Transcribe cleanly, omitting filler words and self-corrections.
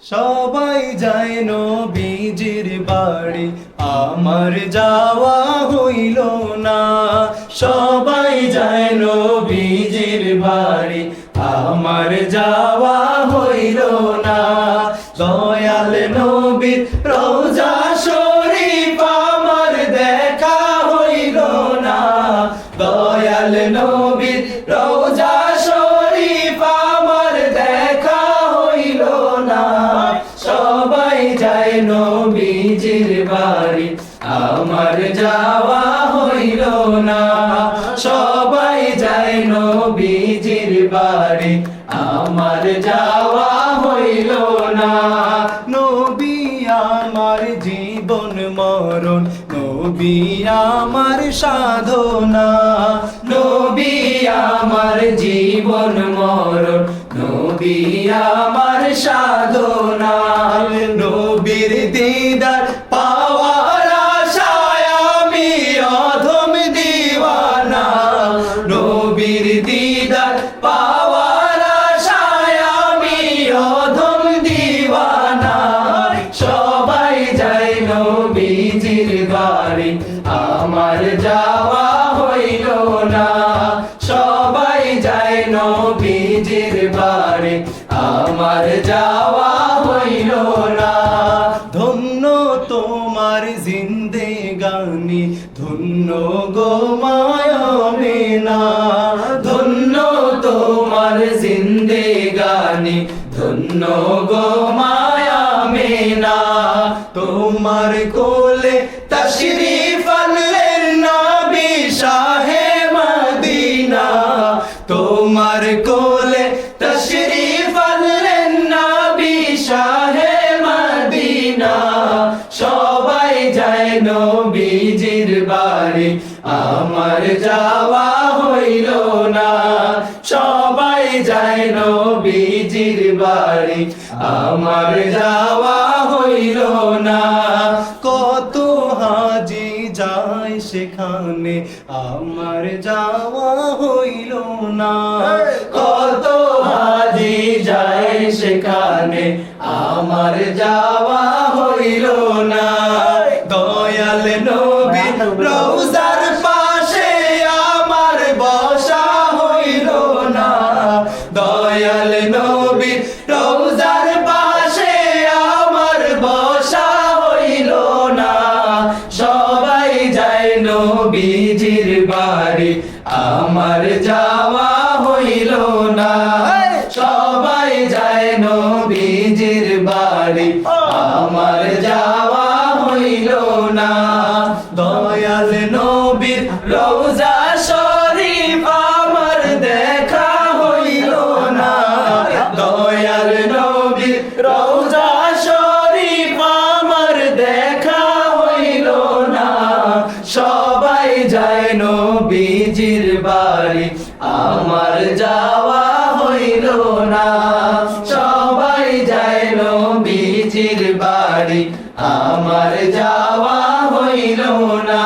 সবাই যায় নবীজির বাড়ি, আমার যাওয়া হইল না। সবাই যায় নবীজির বাড়ি, আমার যাওয়া হইল না। দয়াল নবীর রওজা শরীফ আমার দেখা হইল না। দয়াল নবীর রওজা শরীফ আমার দেখা হইল না। সবাই যায় নবীজির বাড়ি, আমার যাওয়া হইল না। সবাই যায় নবীজির বাড়ি, আমার যাওয়া হইল না। নবী আমার জীবন মরণ, নবী আমার সাধনা। নবী আমার জীবন মরণ, নবী আমার সাধনা। নবীর দিদার পাওয়ার আশায় আমি অধম দিওয়ানা। নবীর দিদার পাওয়ার আশায় আমি অধম দিওয়ানা। সবাই যায় নবীজির বাড়ি, আমার যাওয়া হইল না। সবাই যায় নবীজির বাড়ি, আমার যাওয়া হইল না। ধন্য তোমার জিন্দেগানি, ধন্য গো মায়ামেনা। ধন্য তোমার জিন্দেগানি, ধন্য গো মায়ামেনা। তোমার কোলে তশরিফ আনলেন নবী শাহে মদিনা। তোমার কোলে তশরিফ আনলেন নবী শাহে মদিনা। সবাই যায় নবীজির বাড়ি, আমার যাওয়া হইল না। সবাই যায় নবীজির বাড়ি, আমার যাওয়া হইল না। কত হাজি যায় সেখানে, আমার যাওয়া হইল না। কত হাজি যায় সেখানে, আমার যাওয়া হইল না। দয়াল নবী রওজার পাশে আমার বসা হইল না। দয়াল নবী রওজার পাশে আমার বসা হইল না। সবাই যায় নবীজির বাড়ি, আমার যাওয়া হইল না। সবাই যায় নবীজির বাড়ি, আমার যাওয়া হইল না। দয়াল নবীর রওজা শরীফ আমার দেখা হইল না। দয়াল নবীর রওজা শরীফ আমার দেখা হইল না। সবাই যায় নবীজির বাড়ি, আমার যাওয়া হইল না। সবাই যায় নবীজির বাড়ি, আমার যাওয়া হইল না।